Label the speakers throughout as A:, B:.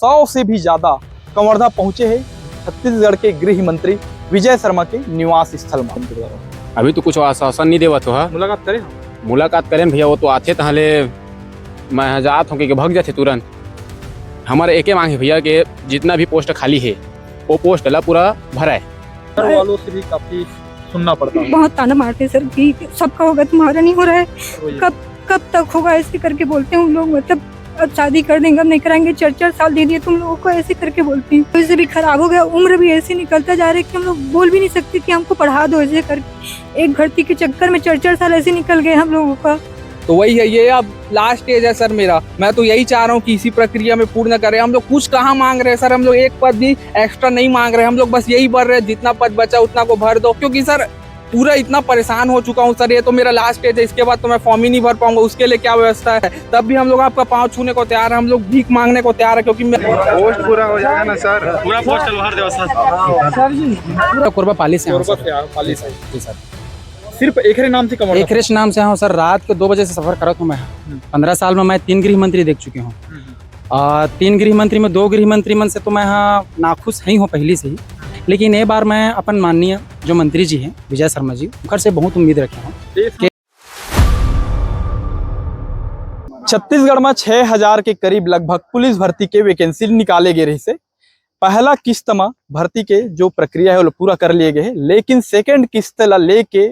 A: 100 से भी ज्यादा कवर्धा पहुंचे हैं छत्तीसगढ़ के गृह मंत्री विजय शर्मा के निवास स्थल में।
B: अभी तो कुछ आश्वासन नहीं देवत हो। मुलाकात करें भैया, वो तो आते तहले मैं जात हूँ कि भग जाते तुरंत। हमारे एक मांग है भैया कि जितना भी पोस्ट खाली है वो पोस्ट ला पूरा भरा है।
A: घर वालों से भी काफी सुनना पड़ता है,
C: बहुत ताना मारते सर कि सबका होगा तुम्हारा नहीं हो रहा है, कब तक होगा, ऐसे करके बोलते हैं उन लोग। मतलब अब शादी कर देंगे, अब नहीं कराएंगे, 4 साल दे दिए तुम लोगों को, ऐसे करके बोलती हैं। तो इससे भी खराब हो गया, उम्र भी ऐसे निकलता जा रहा है कि हम लोग बोल भी नहीं सकते कि हमको पढ़ा दो ऐसे करके। एक भर्ती के चक्कर में 4 साल ऐसे निकल गए हम लोगों का।
D: तो वही है, ये अब लास्ट स्टेज है सर मेरा। मैं तो यही चाह रहा हूँ कि इसी प्रक्रिया में पूर्ण करें। हम लोग कुछ कहाँ मांग रहे हैं सर, हम लोग एक पद भी एक्स्ट्रा नहीं मांग रहे, हम लोग बस यही भर रहे हैं जितना पद बचा उतना को भर दो। क्योंकि सर पूरा इतना परेशान हो चुका हूँ सर, ये तो मेरा लास्ट स्टेज है, इसके बाद तो मैं फॉर्म ही नहीं भर पाऊंगा। उसके लिए क्या व्यवस्था है? तब भी हम लोग आपका पाँव छूने को तैयार है, हम लोग भीख मांगने को तैयार है। क्योंकि
E: पोस्ट पूरा हो जाएगा ना सर,
F: पूरा पोस्ट भर दो सर
D: जी पूरा कोरबा पाली से
A: जी सर। सिर्फ एकरे नाम से कवर्धा?
D: एकरे नाम से हूँ सर। रात के 2 बजे से सफर करता हूँ मैं। 15 साल में मैं 3 गृह मंत्री देख चुकी हूँ। 3 गृह मंत्री में 2 गृह मंत्री मन से तो मैं यहाँ नाखुश नहीं हूँ पहले से ही। लेकिन ये बार मैं अपन माननीय जो मंत्री जी हैं विजय शर्मा जी, उनकर से बहुत उम्मीद रखे हूँ।
A: छत्तीसगढ़ में 6000 के करीब लगभग पुलिस भर्ती के वैकेंसी निकाले गए रहे से पहला किस्त में भर्ती के जो प्रक्रिया है वो पूरा कर लिए गए हैं। लेकिन सेकंड किस्त ला लेके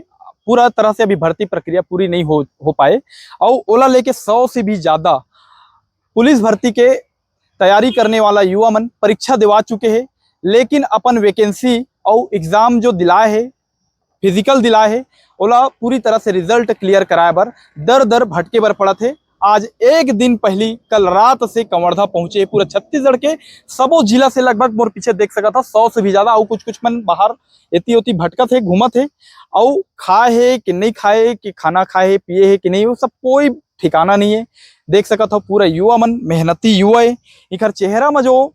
A: पूरा तरह से अभी भर्ती प्रक्रिया पूरी नहीं हो पाए और ओला लेके 100 से भी ज्यादा पुलिस भर्ती के तैयारी करने वाला युवा मन परीक्षा दिवा चुके हैं। लेकिन अपन वैकेंसी और एग्जाम जो दिलाए है, फिजिकल दिलाए है, ओला पूरी तरह से रिजल्ट क्लियर कराए बर दर भटके बर पड़ा थे। आज एक दिन पहली कल रात से कवर्धा पहुंचे पूरा छत्तीसगढ़ के सबो जिला से लगभग मोर पीछे देख सका था 100 से भी ज्यादा। और कुछ मन बाहर एती ओती भटकत है, घूमत है, और खाए है कि नहीं खाए, कि खाना खाए है, पिए है कि नहीं, वो सब कोई ठिकाना नहीं है। देख सका था पूरा युवा मन मेहनती युवा है, इधर चेहरा में जो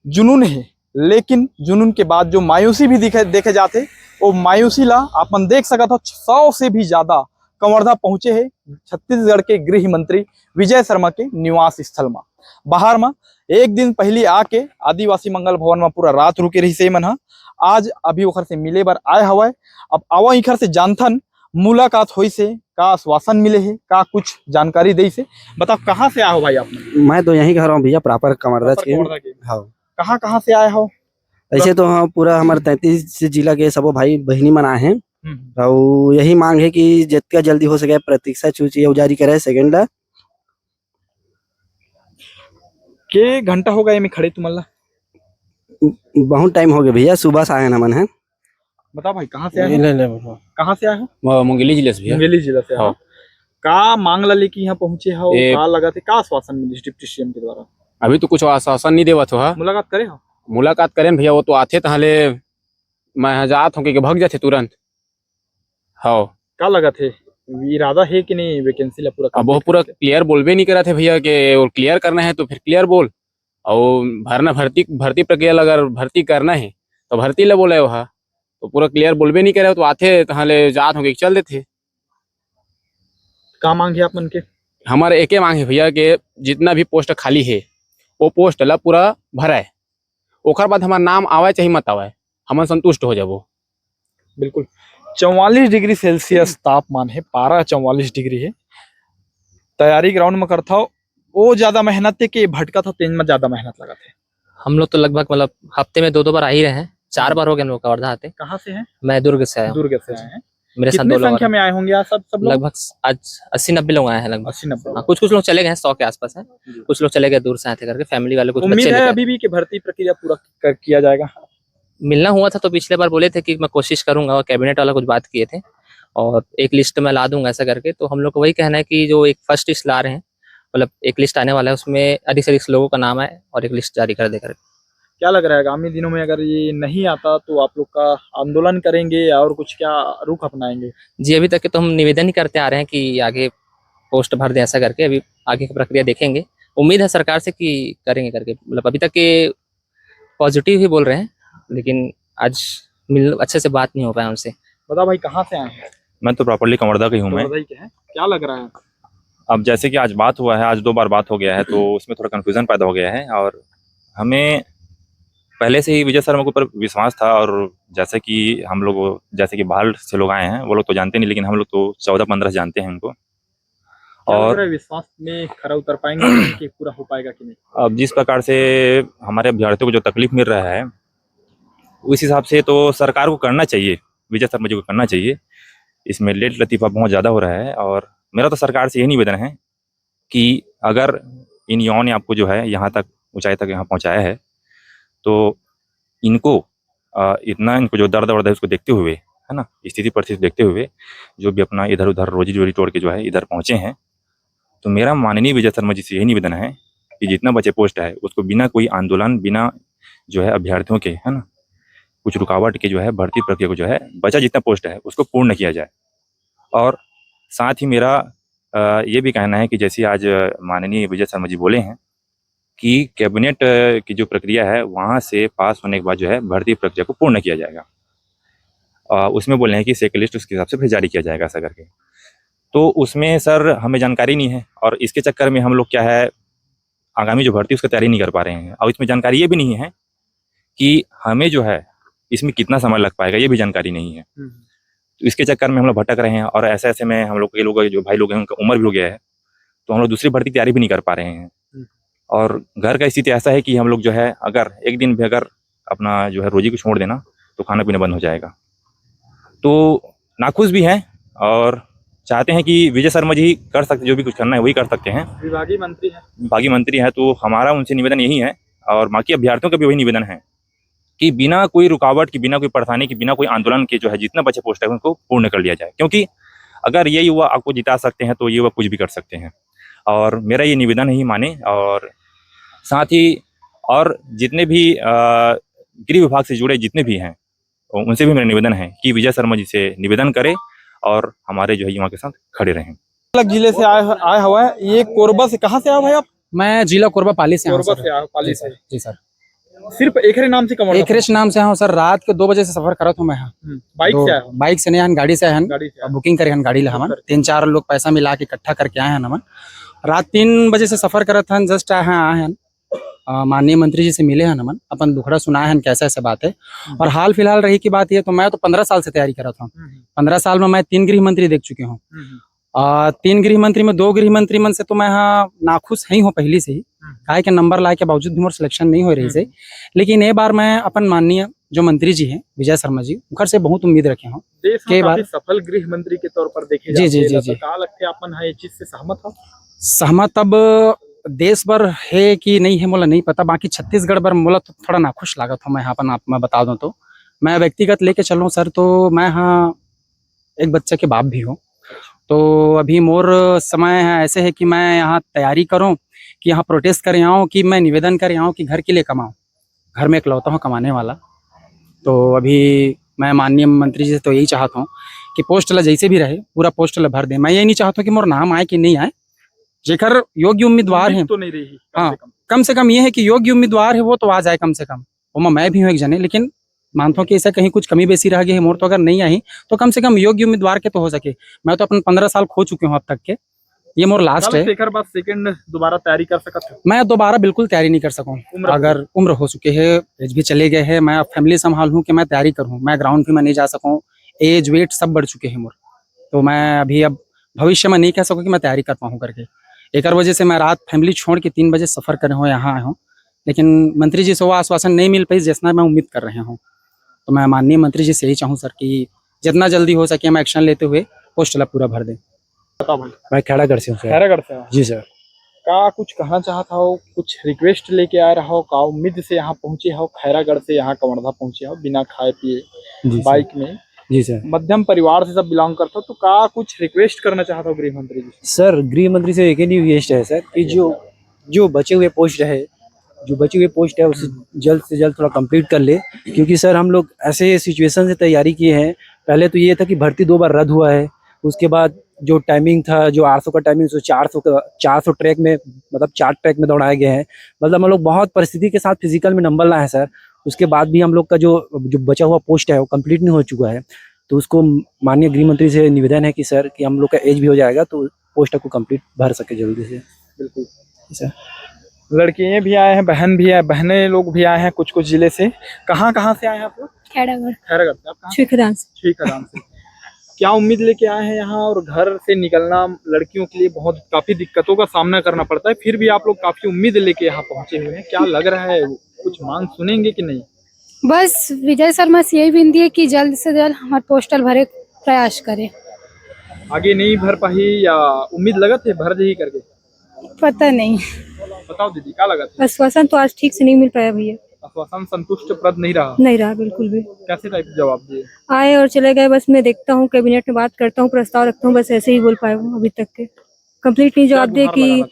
A: जुनून है, लेकिन जुनून के बाद जो मायूसी भी देखे जाते वो मायूसी ला अपन देख सका था। 100 से भी ज्यादा कवर्धा पहुंचे हैं छत्तीसगढ़ के गृह मंत्री विजय शर्मा के निवास स्थल में। बाहर में एक दिन पहले आके आदिवासी मंगल भवन में पूरा रात रुके रही से मन। आज अभी ओखर से मिले बर आए हवा। अब आवा इखर से जानथन मुलाकात हुई से का आश्वासन मिले है, का कुछ जानकारी दे से। बताओ कहाँ से आए हो भाई आप?
G: मैं तो यहीं घर हूँ भैया, प्रॉपर कवर्धा के। हाँ,
A: कहाँ से आए हो?
G: ऐसे तो हाँ पूरा हमारे 33 जिला के सबो भाई बहनी मन आए हैं। और यही मांग है कि जितना जल्दी हो सके प्रतीक्षा सूची जारी करे। सेकंड
A: के घंटा हो गए में खड़े तुमल्ला?
G: बहुत टाइम हो गया भैया, सुबह से आए ना मन है।
A: बताओ भाई कहाँ से आए हो? कहाँ से आए हो?
B: मुंगेली जिले से।
A: मुंगेली जिला से। हाँ। का मांग ला लेके यहाँ पहुंचे हो? का लगा थे, का आश्वासन मिली डिप्टी सीएम के द्वारा?
B: अभी तो कुछ आश्वासन नहीं देवत हो।
A: मुलाकात करे हो?
B: मुलाकात करें भैया, वो तो आते तहले मैं जात हूँ कि भग जाते तुरंत। हाँ,
A: का लगा थे, इरादा है कि नहीं वैकेंसी ला पूरा?
B: अब वो पूरा क्लियर बोलबे नहीं करा थे भैया कि और क्लियर करना है तो फिर क्लियर बोल, और भर्ती प्रक्रिया अगर भर्ती करना है तो भर्ती ला बोले वहाँ, तो पूरा क्लियर बोलबे नहीं करे तो आते तहले जात हूँ कि चल देते।
A: का मांग है आप मन के?
B: हमारे एक मांग है भैया कि जितना भी पोस्ट खाली है वो पोस्ट ला पूरा भरा है। ओकर बाद हमारा नाम आवे चाहे मत आवे, हम संतुष्ट हो जाबो।
A: बिल्कुल। 44 डिग्री सेल्सियस तापमान है, पारा 44 डिग्री है। तैयारी ग्राउंड में करता हो वो ज्यादा मेहनत है कि भटका था तेज में ज्यादा मेहनत लगा थे?
H: हम लोग तो लगभग मतलब हफ्ते में 2 बार आ ही रहे हैं। 4 बार हो गए हम लोग कवर्धा आते।
A: कहाँ से हैं?
H: मैं दुर्ग से आया हूँ।
A: दुर्ग से आए हैं।
H: मेरे साथ 2 लोग
A: संख्या में आए होंगे आप सब लोग?
H: लगभग आज 80-90 लोग आए हैं लगभग।
A: 80-90।
H: कुछ लोग चले गए हैं, 100 के आसपास है। कुछ लोग चले गए दूर से आते करके, फैमिली वाले। कुछ
A: उम्मीद है अभी भी कि भर्ती प्रक्रिया पूरा किया जाएगा?
H: मिलना हुआ था तो पिछले बार बोले थे कि मैं कोशिश करूंगा, और कैबिनेट वाला कुछ बात किए थे और एक लिस्ट में ला दूंगा ऐसा करके। तो हम लोग को वही कहना है कि जो एक फर्स्ट लिस्ट ला रहे हैं, मतलब एक लिस्ट आने वाला है, उसमें अधिक से अधिक लोगों का नाम है और एक लिस्ट जारी कर दे करके।
A: क्या लग रहा है आगामी दिनों में अगर ये नहीं आता तो आप लोग का आंदोलन करेंगे और कुछ क्या रुख अपनाएंगे?
H: जी अभी तक के तो हम निवेदन ही करते आ रहे हैं कि आगे पोस्ट भर दें ऐसा करके। अभी आगे की प्रक्रिया देखेंगे, उम्मीद है सरकार से कि करेंगे करके। मतलब अभी तक के पॉजिटिव ही बोल रहे हैं, लेकिन आज अच्छे से बात नहीं हो पाया उनसे।
A: बताओ भाई कहाँ से आए हैं?
F: मैं तो प्रॉपर्ली कवर्धा का ही हूँ। मैं
A: क्या लग रहा है?
F: अब जैसे कि आज बात हुआ है, आज 2 बार बात हो गया है, तो उसमें थोड़ा कंफ्यूजन पैदा हो गया है। और हमें पहले से ही विजय शर्मा के ऊपर विश्वास था, और जैसे कि हम लोग, जैसे कि बाहर से लोग आए हैं, वो लोग तो जानते नहीं, लेकिन हम लोग तो 14-15 से जानते हैं उनको। और
A: विश्वास में खरा उतर पाएंगे कि पूरा हो पाएगा कि नहीं?
F: अब जिस प्रकार से हमारे अभ्यर्थियों को जो तकलीफ मिल रहा है, उस हिसाब से तो सरकार को करना चाहिए, विजय शर्मा जी को करना चाहिए। इसमें लेट लतीफ़ा बहुत ज़्यादा हो रहा है, और मेरा तो सरकार से यही निवेदन है कि अगर इन युवाओं ने आपको जो है यहाँ तक, ऊंचाई तक यहाँ पहुँचाया है, तो इनको इतना, इनको जो दर्द वर्द है उसको देखते हुए, है ना, स्थिति परिस्थिति देखते हुए, जो भी अपना इधर उधर रोजी रोटी तोड़ के जो है इधर पहुँचे हैं, तो मेरा माननीय विजय शर्मा जी से यही निवेदन है कि जितना बचे पोस्ट है उसको बिना कोई आंदोलन, बिना जो है अभ्यर्थियों के, है ना, कुछ रुकावट के जो है भर्ती प्रक्रिया को जो है बचा जितना पोस्ट है उसको पूर्ण किया जाए। और साथ ही मेरा ये भी कहना है कि जैसे आज माननीय विजय शर्मा जी बोले हैं कि कैबिनेट की जो प्रक्रिया है वहाँ से पास होने के बाद जो है भर्ती प्रक्रिया को पूर्ण किया जाएगा। उसमें बोले हैं कि सेकंड लिस्ट उसके हिसाब से फिर जारी किया जाएगा, ऐसा करके। तो उसमें सर हमें जानकारी नहीं है, और इसके चक्कर में हम लोग क्या है, आगामी जो भर्ती उसकी तैयारी नहीं कर पा रहे हैं, और इसमें जानकारी ये भी नहीं है कि हमें जो है इसमें कितना समय लग पाएगा, ये भी जानकारी नहीं है। तो इसके चक्कर में हम लोग भटक रहे हैं, और ऐसे ऐसे में हम लोग के लोग, जो भाई लोग हैं, उनका उम्र भी हो गया है, तो हम लोग दूसरी भर्ती की तैयारी भी नहीं कर पा रहे हैं। और घर का स्थिति ऐसा है कि हम लोग जो है अगर एक दिन भी अगर अपना जो है रोजी को छोड़ देना तो खाना पीना बंद हो जाएगा। तो नाखुश भी हैं, और चाहते हैं कि विजय शर्मा जी कर सकते, जो भी कुछ करना है वही कर सकते हैं।
A: विभागीय मंत्री है,
F: तो हमारा उनसे निवेदन यही है, और बाकी अभ्यर्थियों का भी वही निवेदन है कि बिना कोई रुकावट की, बिना कोई परेशानी की, बिना कोई आंदोलन के जो है जितना बचे पोस्ट है उनको पूर्ण कर लिया जाए। क्योंकि अगर ये युवा आपको जिता सकते हैं तो ये युवा कुछ भी कर सकते हैं, और मेरा ये निवेदन ही माने। और साथ ही और जितने भी गृह विभाग से जुड़े जितने भी हैं, उनसे भी मेरा निवेदन है कि विजय शर्मा जी से निवेदन करें और हमारे जो है युवा के साथ खड़े रहें।
A: अलग जिले से आया हुआ है, ये कोरबा से, कहाँ से आया भाई आप?
D: मैं जिला कोरबा पाली से हूँ
A: कोरबा
D: सर।
A: से आया, पाली से।
D: जी सर।
A: सिर्फ एकरे नाम से कमांडर?
D: एकरेश नाम से हूँ सर। रात के 2 बजे से सफर करत हूँ मैं यहाँ।
A: बाइक से आया?
D: बाइक से नहीं, हन गाड़ी से हन।
A: गाड़ी से
D: बुकिंग करे हन गाड़ी ला हमन। 3-4 लोग पैसा मिला के इकट्ठा करके आए हैं हमन। रात 3 बजे से सफर करत हन, जस्ट आए हैं। माननीय मंत्री जी से मिले हैं हमन, अपन दुखड़ा सुनाए हैं कैसे ऐसे बात है। और हाल फिलहाल रही की बात ये, तो मैं तो 15 साल से तैयारी कर रहा हूँ। 15 साल में मैं 3 गृह मंत्री देख चुके हूँ। 3 गृह मंत्री में 2 गृह मंत्री मन से तो मैं यहाँ नाखुश ही हूँ पहले से ही। काहे के नंबर लाए के बावजूद भी मोर सिलेक्शन नहीं हो रही से। लेकिन ये बार मैं अपन माननीय जो मंत्री जी हैं विजय शर्मा जी, उनकर से बहुत उम्मीद रखे हूँ।
A: देश में काफी सफल गृह मंत्री के तौर पर देखे
D: जी जी जी जी।
A: का लगता है अपन ये चीज से सहमत हो?
D: सहमत अब देश भर है कि नहीं है मोला नहीं पता, बाकी छत्तीसगढ़ भर मोला तो थोड़ा नाखुश लागत हूँ। मैं यहाँ पर मैं बता दूं तो मैं व्यक्तिगत लेके चलूँ सर, तो मैं यहाँ एक बच्चे के बाप भी हूँ। तो अभी मोर समय ऐसे है कि मैं यहाँ तैयारी करूँ कि यहाँ प्रोटेस्ट कर आऊँ, कि मैं निवेदन कर आऊँ कि घर के लिए कमाऊँ। घर में इकलौता हूँ कमाने वाला। तो अभी मैं माननीय मंत्री जी से तो यही चाहता हूँ कि पोस्ट ला जैसे भी रहे पूरा पोस्ट ला भर दे। मैं ये नहीं चाहता कि मोर नाम आए कि नहीं आए, जेकर योग्य उम्मीदवार है
A: तो नहीं रही।
D: हाँ, कम से कम ये है कि योग्य उम्मीदवार है वो तो आ जाए कम से कम। वो मैं भी हूँ एक जने, लेकिन मानता हूँ कि ऐसा कहीं कुछ कमी बेसी रह गई है मोर, तो अगर नहीं आई तो कम से कम योग्य उम्मीदवार के तो हो सके। मैं तो अपन 15 साल खो चुके हूँ अब तक के, ये मोर लास्ट है।
A: एक बाद सेकंड दोबारा तैयारी कर सकते हो?
D: मैं दोबारा बिल्कुल तैयारी नहीं कर सकूँ। अगर उम्र हो चुके है, एज भी चले गए हैं, मैं फैमिली संभाल हूँ कि मैं तैयारी करूँ। मैं ग्राउंड भी मैं नहीं जा सकूँ, एज वेट सब बढ़ चुके हैं मोर। तो मैं अभी अब भविष्य में नहीं कह सकूँ कि मैं तैयारी कर पाऊँ करके। एक वजह से मैं रात फैमिली छोड़ के 3 बजे सफर कर रहे हूँ, यहाँ आए हूँ। लेकिन मंत्री जी से वो आश्वासन नहीं मिल पाई जितना मैं उम्मीद कर रहे हूँ। तो मैं माननीय मंत्री जी से यही चाहूँ सर कि जितना जल्दी हो सके मैं एक्शन लेते हुए पोस्ट ला पूरा भर दें।
G: मैं खैरागढ़ से हूँ सर।
A: खैरागढ़ से
G: जी सर।
A: का कुछ कहना चाहता हो, कुछ रिक्वेस्ट लेके आ रहा हो, का उम्मीद से यहाँ पहुँचे हो, खैरागढ़ से यहाँ कवर्धा पहुँचे हो बिना खाए पिए बाइक में?
G: जी सर।
A: मध्यम परिवार से सब बिलोंग करता हो, तो का कुछ रिक्वेस्ट करना चाहता हो गृह मंत्री जी?
G: सर गृह मंत्री से एक ही रिक्वेस्ट है सर कि जो बचे हुए पोस्ट है उसे जल्द से जल्द थोड़ा कंप्लीट कर ले। क्योंकि सर हम लोग ऐसे सिचुएशन से तैयारी किए हैं। पहले तो ये था कि भर्ती 2 बार रद्द हुआ है, उसके बाद जो टाइमिंग था, जो 800 का टाइमिंग, सो 400 ट्रैक में, मतलब 4 ट्रैक में दौड़ाए गए हैं। मतलब हम लोग बहुत परिस्थिति के साथ फिजिकल में नंबर लाए हैं सर। उसके बाद भी हम लोग का जो बचा हुआ पोस्ट है वो कंप्लीट नहीं हो चुका है। तो उसको माननीय गृह मंत्री से निवेदन है कि सर कि हम लोग का एज भी हो जाएगा तो पोस्ट को कंप्लीट भर सके जल्दी से।
A: बिल्कुल
G: सर।
A: लड़कियां भी आए हैं, बहन भी है, बहनें लोग भी आए हैं कुछ कुछ जिले से। कहाँ कहाँ से आए हैं आप लोग?
C: खैरागढ़
A: खैरागढ़ से। आप कहाँ?
C: छुईखदान से।
A: छुईखदान से। क्या उम्मीद लेके आए हैं यहाँ? और घर से निकलना लड़कियों के लिए बहुत काफी दिक्कतों का सामना करना पड़ता है, फिर भी आप लोग काफी उम्मीद लेके यहाँ पहुंचे हुए हैं। क्या लग रहा है, कुछ मांग सुनेंगे कि नहीं?
I: बस विजय शर्मा से यही विनती है कि जल्द से जल्द हमारे पोस्टल भरे प्रयास करें।
A: आगे नहीं भर पाही या उम्मीद लगा थे भर ही करके?
I: पता नहीं,
A: बताओ दीदी, क्या लगा था?
C: आश्वासन तो आज ठीक से नहीं मिल पाया भैया,
A: आश्वासन संतुष्ट प्रद नहीं रहा।
C: नहीं रहा बिल्कुल भी।
A: कैसे टाइप जवाब दिए?
C: आए और चले गए, बस मैं देखता हूँ कैबिनेट में बात करता हूँ, प्रस्ताव रखता हूँ, बस ऐसे ही बोल पाए वो अभी तक के। कंप्लीट नहीं जवाब दे कि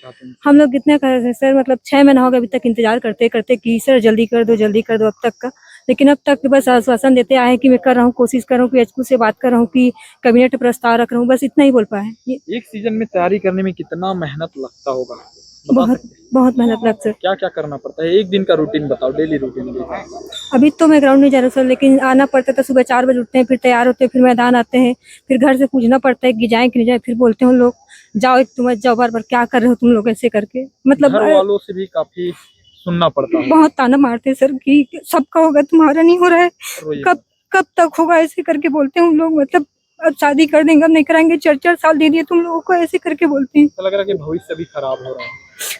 C: हम लोग कितने कर रहे हैं सर, मतलब 6 महीना हो गया अभी तक इंतजार करते करते कि सर जल्दी कर दो अब तक का। लेकिन अब तक बस आश्वासन देते आए कि मैं कर रहा हूँ, कोशिश कर रहा हूँ, PHQ से बात कर रहा हूँ कि कैबिनेट में प्रस्ताव रख रहा हूँ, बस इतना ही बोल पाए। ये
A: एक सीजन में तैयारी करने में कितना मेहनत लगता होगा, बता
C: बहुत
A: सकते हैं?
C: बहुत मेहनत लगता है।
A: क्या क्या करना पड़ता है? एक दिन का रूटीन बताओ, डेली रूटीन।
C: अभी तो मैं ग्राउंड नहीं जा रहा सर, लेकिन आना पड़ता था। सुबह 4 बजे उठते हैं, फिर तैयार होते हैं, फिर मैदान आते हैं, फिर घर से पूछना पड़ता है कि जाए कि नहीं जाए, फिर बोलते हैं लोग जाओ, एक तुम जाओ, बार बार क्या कर रहे हो तुम लोग ऐसे करके। मतलब
A: घर वालों से भी काफी सुनना पड़ता है।
C: बहुत ताना मारते हैं सर कि सबका होगा तुम्हारा नहीं हो रहा है,
A: रोइए
C: कब कब तक होगा, ऐसे करके बोलते हैं उन लोग। मतलब अब शादी कर देंगे, अब नहीं कराएंगे, 4 साल दे दिए तुम लोगों को, ऐसे करके बोलते हैं।
A: तो लग रहा है कि भविष्य भी खराब हो रहा है।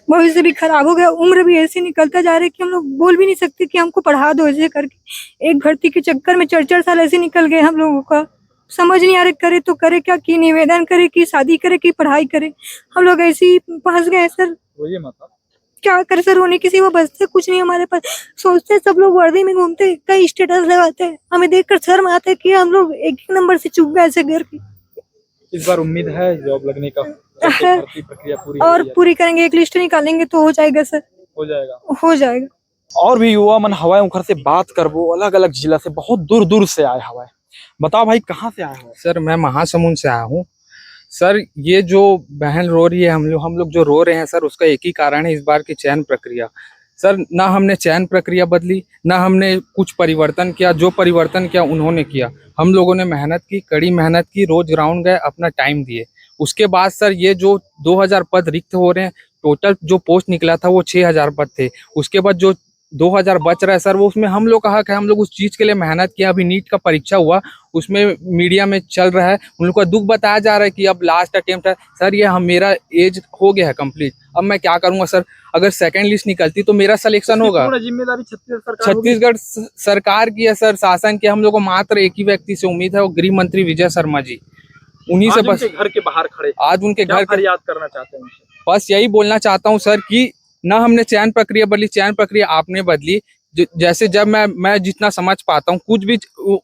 C: भविष्य भी खराब हो गया, उम्र भी ऐसे निकलता जा रहा है कि हम लोग बोल भी नहीं सकते कि हमको पढ़ा दो ऐसे करके। एक भर्ती के चक्कर में 4 साल ऐसे निकल गए हम लोगों का। समझ नहीं आ रहा करे तो करे क्या, कि निवेदन करे, कि शादी करे, कि पढ़ाई करे। हम लोग ऐसे ही फंस गए सर,
A: रोइए मत।
C: क्या करे सर, होने की सिवा बचते कुछ नहीं हमारे पास। सोचते सब लोग वर्दी में घूमते, कई स्टेटस लगाते हैं, हमें देखकर शर्म आता है कि हम लोग एक नंबर से चुप गए ऐसे करके।
A: इस बार उम्मीद है जॉब लगने का? भर्ती प्रक्रिया पूरी हो
C: और
A: गई है?
C: पूरी करेंगे, एक लिस्ट निकालेंगे तो हो जाएगा सर,
A: हो जाएगा।
C: हो जाएगा।
A: और भी युवा मन हवाए उखर से बात करबो, अलग अलग जिला से, बहुत दूर दूर से आए हवाए। बताओ भाई, कहाँ से आए हो?
D: सर मैं महासमुंद से आया हूँ। सर ये जो बहन रो रही है, हम लोग जो रो रहे हैं सर, उसका एक ही कारण है, इस बार की चयन प्रक्रिया। सर ना हमने चयन प्रक्रिया बदली, ना हमने कुछ परिवर्तन किया, जो परिवर्तन किया उन्होंने किया। हम लोगों ने मेहनत की, कड़ी मेहनत की, रोज ग्राउंड गए, अपना टाइम दिए। उसके बाद सर ये जो 2000 पद रिक्त हो रहे हैं, टोटल जो पोस्ट निकला था वो 6000 पद थे। उसके बाद जो 2000 बच रहा है सर, वो उसमें हम लोग का हक है, हम लोग उस चीज़ के लिए मेहनत किया। अभी नीट का परीक्षा हुआ, उसमें मीडिया में चल रहा है, उन लोग का दुख बताया जा रहा है कि अब लास्ट अटेम्प्ट है। सर ये मेरा एज हो गया है कंप्लीट, अब मैं क्या करूंगा सर? अगर सेकंड लिस्ट निकलती तो मेरा सिलेक्शन होगा।
A: जिम्मेदारी
D: छत्तीसगढ़ सरकार की है सर, शासन की। हम लोग को मात्र एक ही व्यक्ति से उम्मीद है, वो गृह मंत्री विजय शर्मा जी। उन्हीं से बस
A: घर के बाहर खड़े,
D: आज उनके घर के
A: याद करना चाहते हैं उनसे?
D: बस यही बोलना चाहता हूँ सर कि ना हमने चयन प्रक्रिया बदली, चयन प्रक्रिया आपने बदली। जैसे जब मैं जितना समझ पाता हूँ, कुछ भी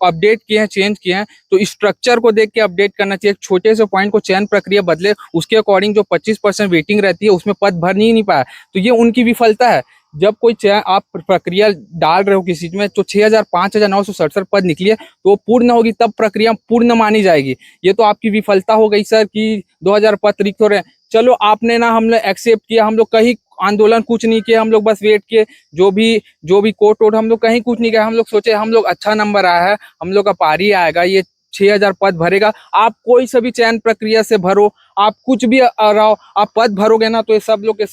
D: अपडेट किए हैं, चेंज किए हैं, तो स्ट्रक्चर को देख के अपडेट करना चाहिए। छोटे से पॉइंट को चयन प्रक्रिया बदले, उसके अकॉर्डिंग जो 25% वेटिंग रहती है उसमें पद भर नहीं पाया, तो ये उनकी विफलता है। जब कोई चयन आप प्रक्रिया डाल रहे हो किसी चीज में, तो 6000 5967 पद निकली है, तो पूर्ण होगी, तब प्रक्रिया पूर्ण मानी जाएगी। ये तो आपकी विफलता हो गई सर कि 2000 पद रिक्त हो रहे हैं। चलो आपने ना, हमने एक्सेप्ट किया, हम लोग कहीं आंदोलन कुछ नहीं किया, हम लोग बस वेट किए, जो भी कोर्ट वोट, हम लोग कहीं कुछ नहीं किया। हम लोग सोचे हम लोग अच्छा नंबर आया है, हम लोग का पारी आएगा, ये 6000 पद भरेगा। आप कोई सा भी चयन प्रक्रिया से भरो, आप कुछ भी रहो, आप पद भरोगे ना, तो ये सब लोग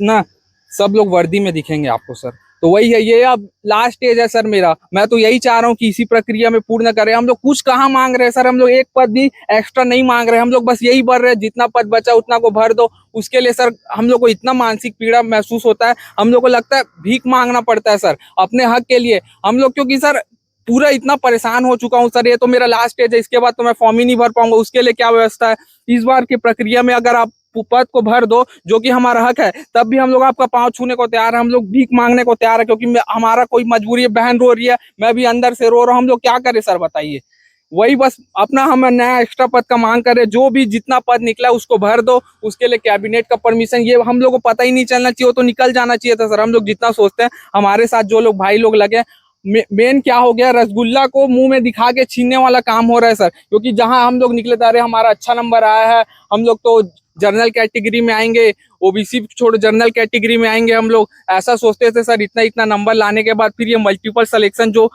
D: ना, सब लोग वर्दी में दिखेंगे आपको सर। तो वही है, ये अब लास्ट स्टेज है सर मेरा। मैं तो यही चाह रहा हूँ कि इसी प्रक्रिया में पूर्ण करें। हम लोग कुछ कहाँ मांग रहे हैं सर, हम लोग एक पद भी एक्स्ट्रा नहीं मांग रहे हैं, हम लोग बस यही भर रहे हैं, जितना पद बचा उतना को भर दो। उसके लिए सर हम लोग को इतना मानसिक पीड़ा महसूस होता है, हम लोग को लगता है भीख मांगना पड़ता है सर अपने हक के लिए। हम लोग क्योंकि सर पूरा इतना परेशान हो चुका हूँ सर, ये तो मेरा लास्ट स्टेज है, इसके बाद तो मैं फॉर्म ही नहीं भर पाऊंगा। उसके लिए क्या व्यवस्था है? इस बार की प्रक्रिया में अगर आप पद को भर दो, जो कि हमारा हक है, तब भी हम लोग आपका पांव छूने को तैयार है, हम लोग भीख मांगने को तैयार है, क्योंकि हमारा कोई मजबूरी है। बहन रो रही है, मैं भी अंदर से रो रहा हूँ, हम लोग क्या करें सर बताइए? वही बस अपना हम नया एक्स्ट्रा पद का मांग करें, जो भी जितना पद निकला उसको भर दो। उसके लिए कैबिनेट का परमिशन, ये हम लोग को पता ही नहीं चलना चाहिए, तो निकल जाना चाहिए था सर। हम लोग जितना सोचते हैं, हमारे साथ जो लोग भाई लोग लगे, मेन क्या हो गया, रसगुल्ला को मुंह में दिखा के छीनने वाला काम हो रहा है सर। क्योंकि जहां हम लोग निकले, अरे हमारा अच्छा नंबर आया है, हम लोग तो जनरल कैटेगरी में आएंगे, ओबीसी छोड़ जनरल कैटेगरी में आएंगे, हम लोग ऐसा सोचते थे सर। इतना नंबर लाने के बाद फिर ये मल्टीपल सिलेक्शन जो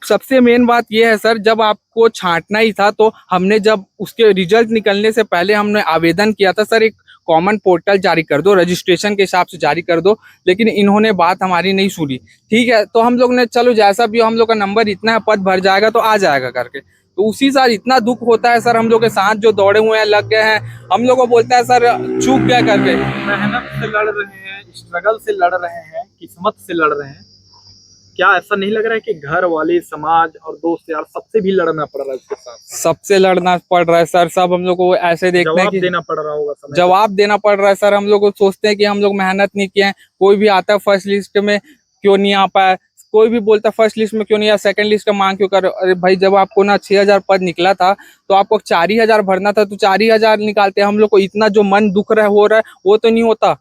D: सबसे मेन बात ये है सर, जब आपको छांटना ही था तो हमने जब उसके रिजल्ट निकलने से पहले हमने आवेदन किया था सर, एक कॉमन पोर्टल जारी कर दो, रजिस्ट्रेशन के हिसाब से जारी कर दो, लेकिन इन्होंने बात हमारी नहीं सुनी। ठीक है, तो हम लोग ने चलो जैसा भी हो, हम लोग का नंबर इतना है, पद भर जाएगा तो आ जाएगा करके। तो उसी साल इतना दुख होता है सर, हम लोग के साथ जो दौड़े हुए हैं, लग गए हैं, हम लोग को बोलते हैं सर चूक गया करके।
A: मेहनत से लड़ रहे हैं, स्ट्रगल से लड़ रहे हैं, किस्मत से लड़ रहे हैं, क्या ऐसा नहीं लग रहा है कि घर वाले, समाज और दोस्त यार सबसे भी लड़ना पड़ रहा है इसके साथ?
D: सबसे लड़ना पड़ रहा है सर, सब हम लोग को ऐसे देखते हैं
A: जवाब
D: कि
A: देना पड़ रहा होगा, समय
D: जवाब देना पड़ रहा है सर। हम लोग को सोचते हैं कि हम लोग मेहनत नहीं किए हैं, कोई भी आता है फर्स्ट लिस्ट में क्यों नहीं आ पाया, कोई भी बोलता है फर्स्ट लिस्ट में क्यों नहीं आया, सेकंड लिस्ट का मांग क्यों कर। अरे भाई, जब आपको ना 6,000 पद निकला था तो आपको 4,000 भरना था, तो 4,000 निकालते। हम लोग को इतना जो मन दुख रहा है, हो रहा है, वो तो नहीं होता,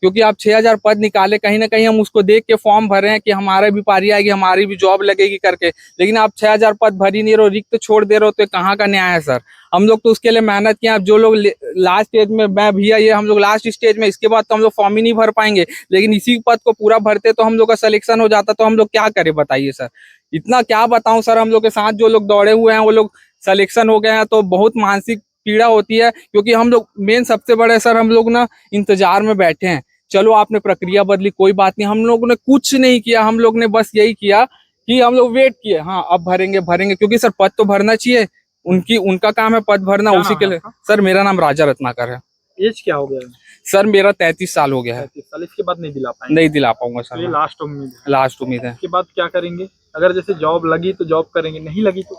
D: क्योंकि आप 6,000 पद निकाले, कहीं ना कहीं हम उसको देख के फॉर्म भर रहे हैं कि हमारा भी पारी आएगी, हमारी भी जॉब लगेगी करके, लेकिन आप 6,000 पद भर ही नहीं रहे हो, रिक्त छोड़ दे रहे हो, तो कहाँ का न्याय है सर? हम लोग तो उसके लिए मेहनत किए। अब जो लोग लास्ट स्टेज में, मैं भैया ये हम लोग लास्ट स्टेज में, इसके बाद तो हम लोग फॉर्म ही नहीं भर पाएंगे, लेकिन इसी पद को पूरा भरते तो हम लोग का सिलेक्शन हो जाता, तो हम लोग क्या करें बताइए सर? इतना क्या बताऊं सर, हम लोग के साथ जो लोग दौड़े हुए हैं वो लोग सिलेक्शन हो गए हैं, तो बहुत मानसिक पीड़ा होती है, क्योंकि हम लोग मेन सबसे बड़े सर, हम लोग ना इंतजार में बैठे हैं। चलो आपने प्रक्रिया बदली, कोई बात नहीं, हम लोगों ने कुछ नहीं किया, हम लोग ने बस यही किया कि हम लोग वेट किए, हाँ अब भरेंगे भरेंगे, क्योंकि सर पद तो भरना चाहिए, उनका काम है पद भरना,
A: क्या
D: उसी
A: नाम
D: के
A: है
D: लिए।
A: आपका?
D: सर मेरा नाम राजा रत्नाकर है।
A: एज क्या हो गया है?
D: सर मेरा 33 साल हो गया है।
A: 35 साल, इसके बाद नहीं दिला पाएंगे?
D: नहीं दिला पाऊंगा
A: तो ये
D: सर,
A: लास्ट उम्मीद है।
D: लास्ट उम्मीद है।
A: इसके बाद क्या करेंगे? अगर जैसे जॉब लगी तो जॉब करेंगे, नहीं लगी तो?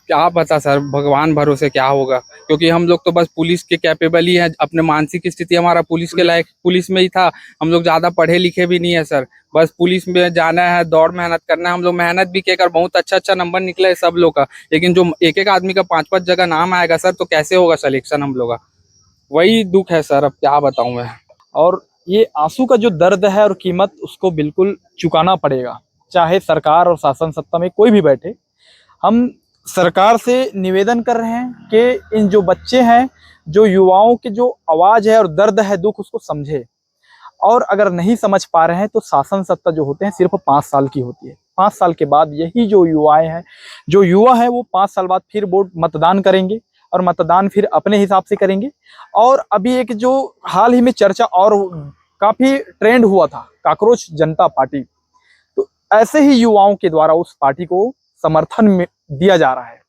D: क्या पता सर, भगवान भरोसे क्या होगा, क्योंकि हम लोग तो बस पुलिस के कैपेबल ही हैं, अपने मानसिक स्थिति हमारा पुलिस के लायक, पुलिस में ही था, हम लोग ज्यादा पढ़े लिखे भी नहीं है सर, बस पुलिस में जाना है, दौड़ मेहनत करना है। हम लोग मेहनत भी कर बहुत अच्छा नंबर निकला है सब लोग का, लेकिन जो एक एक आदमी का 5-5 जगह नाम आएगा सर, तो कैसे होगा सिलेक्शन हम लोग का? वही दुख है सर, अब क्या बताऊं मैं।
A: और ये आंसू का जो दर्द है और कीमत, उसको बिल्कुल चुकाना पड़ेगा, चाहे सरकार और शासन सत्ता में कोई भी बैठे। हम सरकार से निवेदन कर रहे हैं कि इन जो बच्चे हैं, जो युवाओं की जो आवाज़ है और दर्द है, दुख, उसको समझे। और अगर नहीं समझ पा रहे हैं तो शासन सत्ता जो होते हैं सिर्फ 5 साल की होती है। 5 साल के बाद यही जो युवाएं हैं, जो युवा हैं, वो 5 साल बाद फिर वोट मतदान करेंगे, और मतदान फिर अपने हिसाब से करेंगे। और अभी एक जो हाल ही में चर्चा और काफ़ी ट्रेंड हुआ था, काकरोच जनता पार्टी, तो ऐसे ही युवाओं के द्वारा उस पार्टी को समर्थन में दिया जा रहा है।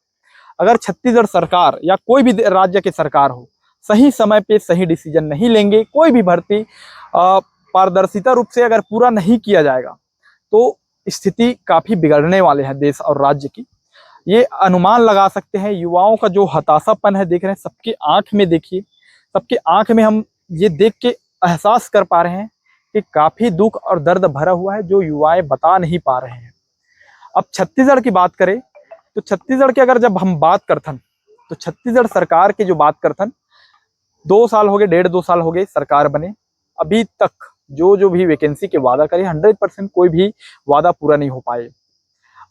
A: अगर छत्तीसगढ़ सरकार या कोई भी राज्य की सरकार हो, सही समय पे सही डिसीजन नहीं लेंगे, कोई भी भर्ती पारदर्शिता रूप से अगर पूरा नहीं किया जाएगा, तो स्थिति काफ़ी बिगड़ने वाले हैं देश और राज्य की। ये अनुमान लगा सकते हैं। युवाओं का जो हताशापन है, देख रहे हैं सबके आंख में, देखिए सबके आंख में, हम ये देख के एहसास कर पा रहे हैं कि काफ़ी दुख और दर्द भरा हुआ है, जो युवाएं बता नहीं पा रहे हैं। अब छत्तीसगढ़ की बात करें तो छत्तीसगढ़ की अगर जब हम बात करथन, तो छत्तीसगढ़ सरकार की जो बात करथन, 2 साल हो गए, 1.5-2 साल हो गए सरकार बने, अभी तक जो भी वैकेंसी के वादा करे 100% कोई भी वादा पूरा नहीं हो पाए।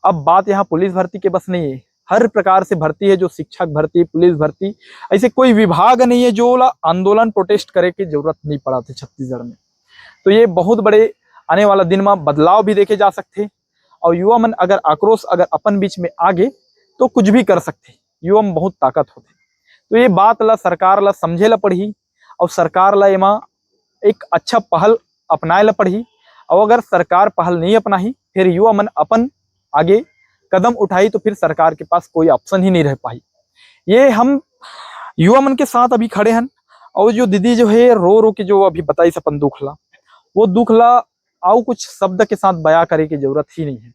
A: अब बात यहाँ पुलिस भर्ती के बस नहीं है, हर प्रकार से भर्ती है, जो शिक्षक भर्ती, पुलिस भर्ती, ऐसे कोई विभाग नहीं है जो आंदोलन प्रोटेस्ट करे की जरूरत नहीं पड़ा थे छत्तीसगढ़ में। तो ये बहुत बड़े आने वाला दिन में बदलाव भी देखे जा सकते। और युवा मन अगर आक्रोश अगर अपन बीच में आगे, तो कुछ भी कर सकते। युवा में बहुत ताकत होते। तो ये बात ला सरकार ला समझे ला पड़ी, और सरकार ला एमा एक अच्छा पहल अपनाए ला पड़ी। और अगर सरकार पहल नहीं अपनाही, फिर युवा मन अपन आगे कदम उठाई, तो फिर सरकार के पास कोई ऑप्शन ही नहीं रह पाई। ये हम युवा मन के साथ अभी खड़े हैं। और जो दीदी जो है रो रो के जो अभी बताई अपन दुख ला, वो दुख ला आओ कुछ शब्द के साथ बयां करे की जरूरत ही नहीं है।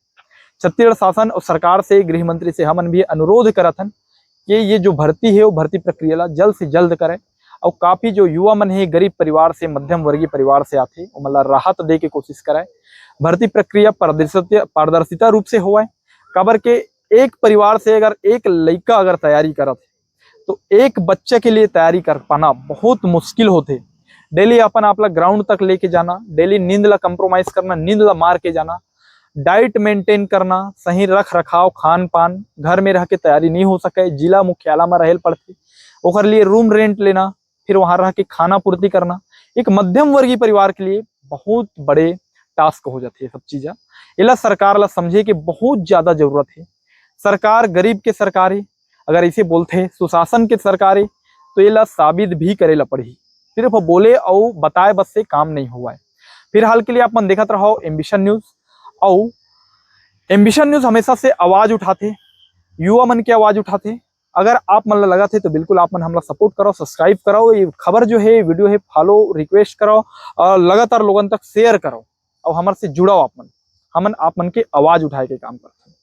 A: छत्तीसगढ़ शासन और सरकार से, गृह मंत्री से हमन भी अनुरोध करत हन कि ये जो भर्ती है, वो भर्ती प्रक्रिया ला जल्द से जल्द करें। और काफ़ी जो युवा मन है, गरीब परिवार से, मध्यम वर्गीय परिवार से आते, वो मतलब राहत दे के कोशिश कराए। भर्ती प्रक्रिया पारदर्शिता रूप से होए। काबर के एक परिवार से अगर एक लड़का अगर तैयारी करत है, तो एक बच्चे के लिए तैयारी कर पाना बहुत मुश्किल होते। डेली अपन आप ग्राउंड तक लेके जाना, डेली नींद ला कंप्रोमाइज करना, नींद ला मार के जाना, डाइट मेंटेन करना, सही रख रखाव, खान पान, घर में रह के तैयारी नहीं हो सके, जिला मुख्यालय में रहेल पड़ते, ओकर लिए रूम रेंट लेना, फिर वहां रह के खाना पूर्ति करना, एक मध्यम वर्गीय परिवार के लिए बहुत बड़े टास्क हो जाती है सब चीज़ें। इला सरकार ला समझे कि बहुत ज़्यादा जरूरत है। सरकार गरीब के सरकार है, अगर इसे बोलते हैं सुशासन के सरकार है तो ये ला साबित भी करेला पड़ी। सिर्फ बोले और बताए बस से काम नहीं हुआ है। फिलहाल के लिए आप मन देखत रहो एम्बिशन न्यूज़। और एम्बिशन न्यूज़ हमेशा से आवाज़ उठाते, युवा मन की आवाज़ उठाते। अगर आप मन लगा थे तो बिल्कुल आप मन हमला सपोर्ट करो, सब्सक्राइब करो, ये खबर जो है वीडियो है फॉलो रिक्वेस्ट करो और लगातार लोगों तक शेयर करो और हमारे से जुड़ाओ। आप मन की आवाज़ उठाए के काम करते हैं।